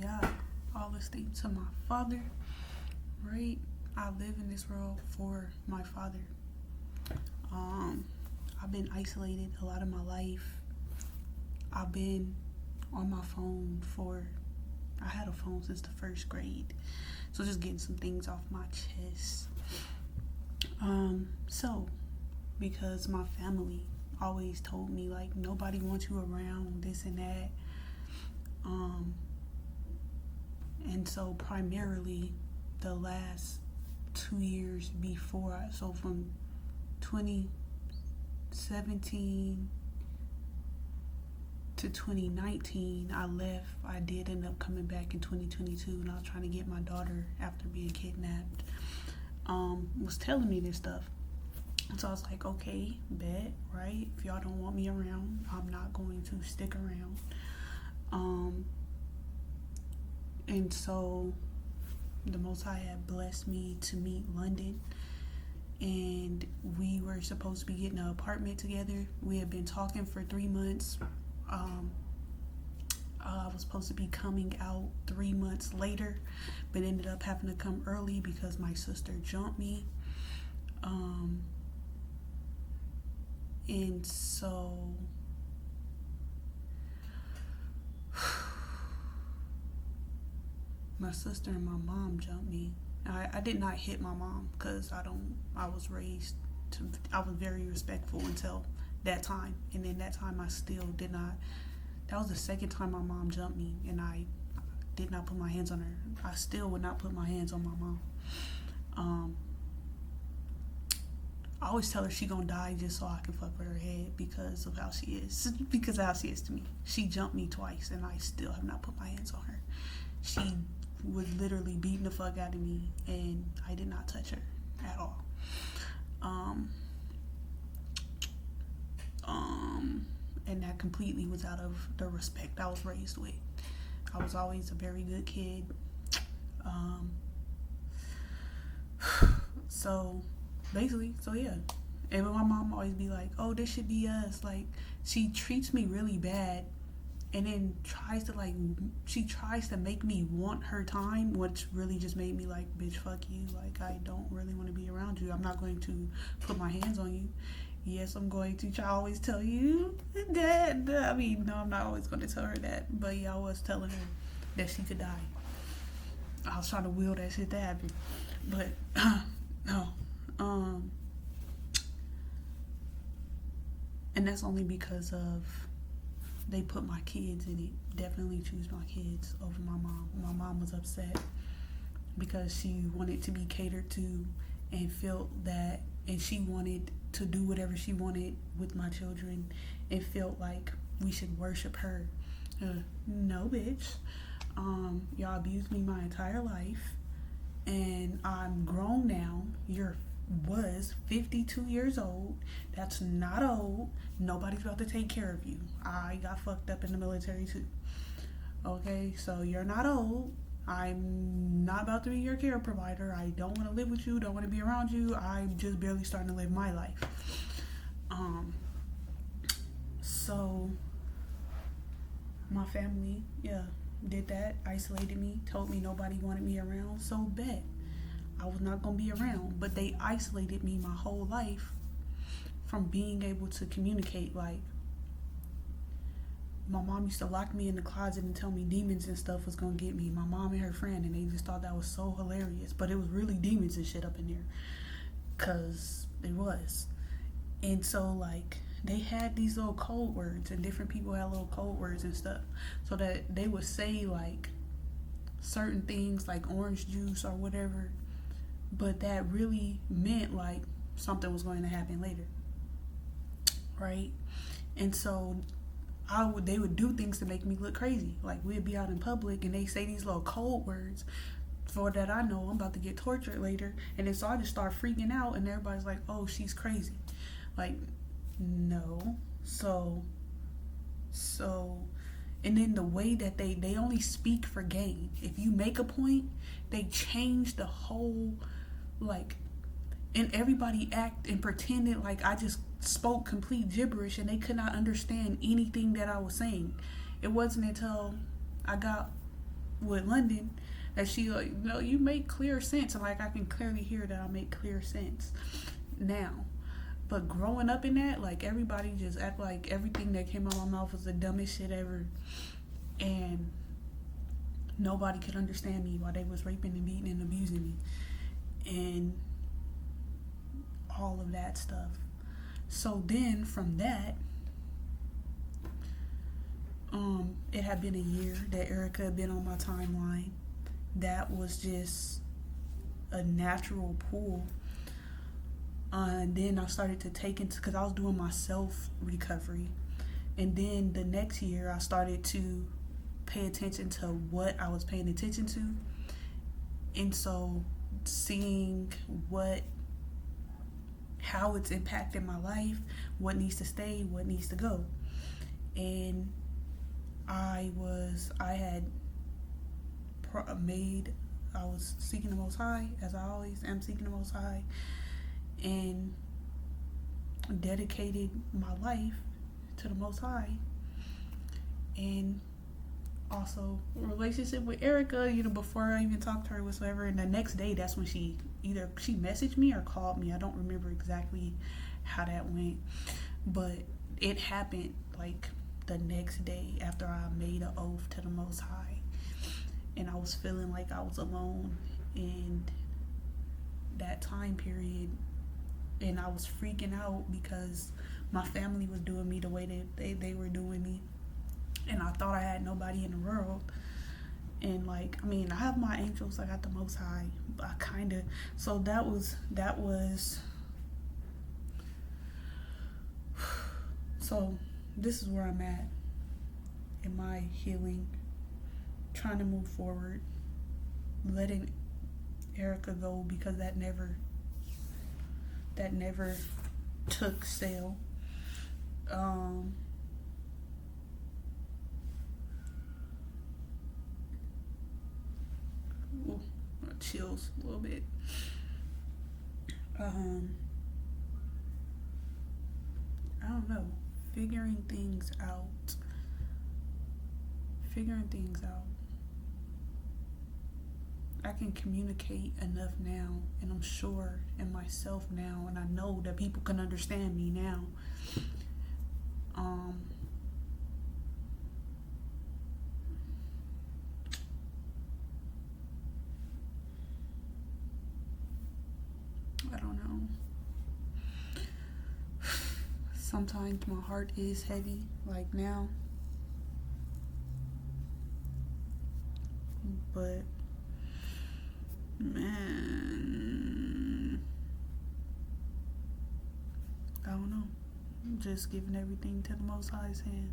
Yeah, all this thing to my father, right? I live in this world for my father. Um, I've been isolated a lot of my life. I've been on my phone I had a phone since the first grade. So just getting some things off my chest. So, because my family always told me, like, nobody wants you around, this and that. And so primarily the last 2 years before, so from 2017 to 2019, I left. I did end up coming back in 2022, and I was trying to get my daughter after being kidnapped. Was telling me this stuff. So I was like, okay, bet, right? If y'all don't want me around, I'm not going to stick around. And so the Most High had blessed me to meet London, and we were supposed to be getting an apartment together. We had been talking for 3 months. I was supposed to be coming out 3 months later, but ended up having to come early because my sister jumped me. And so my sister and my mom jumped me. I did not hit my mom because I was raised I was very respectful until that time. And then that time I still did not. That was the second time my mom jumped me, and I did not put my hands on her. I still would not put my hands on my mom. I always tell her she gonna die just so I can fuck with her head because of how she is. Because of how she is to me. She jumped me twice, and I still have not put my hands on her. She was literally beating the fuck out of me, and I did not touch her at all. And that completely was out of the respect I was raised with. I was always a very good kid. So yeah. And my mom always be like, oh, this should be us. Like, she treats me really bad, and then tries to make me want her time, which really just made me like, bitch, fuck you. Like, I don't really want to be around you. I'm not going to put my hands on you. Yes, I'm going to always tell you that. I mean, no, I'm not always going to tell her that. But yeah, I was telling her that she could die. I was trying to will that shit to happen. But, no. And that's only because of they put my kids in it. Definitely choose my kids over my mom. My mom was upset because she wanted to be catered to and felt that, and she wanted to do whatever she wanted with my children and felt like we should worship her. No, bitch. Y'all abused me my entire life, and I'm grown now. Was 52 years old. That's not old. Nobody's about to take care of you. I got fucked up in the military too. Okay, so you're not old. I'm not about to be your care provider. I don't want to live with you, don't want to be around you. I'm just barely starting to live my life. So my family, did that, isolated me, told me nobody wanted me around, so bet I was not going to be around. But they isolated me my whole life from being able to communicate. Like, my mom used to lock me in the closet and tell me demons and stuff was going to get me. My mom and her friend, and they just thought that was so hilarious. But it was really demons and shit up in there. Because it was. And so, like, they had these little code words, and different people had little code words and stuff. So that they would say, like, certain things, like orange juice or whatever. But that really meant, like, something was going to happen later. Right? And so they would do things to make me look crazy. Like, we'd be out in public and they say these little code words. For that I know I'm about to get tortured later. And then so I just start freaking out, and everybody's like, oh, she's crazy. Like, no. So and then the way that they only speak for gain. If you make a point, they change the whole, like, and everybody act and pretended like I just spoke complete gibberish, and they could not understand anything that I was saying. It wasn't until I got with London, that she like, no, you make clear sense, and like I can clearly hear that I make clear sense now. But growing up in that, like everybody just act like everything that came out of my mouth was the dumbest shit ever, and nobody could understand me while they was raping and beating and abusing me, and all of that stuff. So then from that, it had been a year that Erica had been on my timeline. That was just a natural pull. And then I started to take into, because I was doing my self recovery. And then the next year, I started to pay attention to what I was paying attention to. And so seeing how it's impacted my life, what needs to stay, what needs to go. And I was seeking the Most High, as I always am seeking the Most High, and dedicated my life to the Most High. And also relationship with Erica, before I even talked to her whatsoever. And the next day, that's when she messaged me or called me. I don't remember exactly how that went, but it happened like the next day after I made an oath to the Most High, and I was feeling like I was alone in that time period, and I was freaking out because my family was doing me the way that they were doing me, and I thought I had nobody in the world. And like, I mean, I have my angels, I got the Most High, I kind of, so that was so this is where I'm at in my healing, trying to move forward, letting Erica go, because that never took sale. Ooh, chills a little bit. I don't know, figuring things out. I can communicate enough now, and I'm sure in myself now, and I know that people can understand me now. I don't know. Sometimes my heart is heavy, like now. But man, I don't know. I'm just giving everything to the Most High's hand.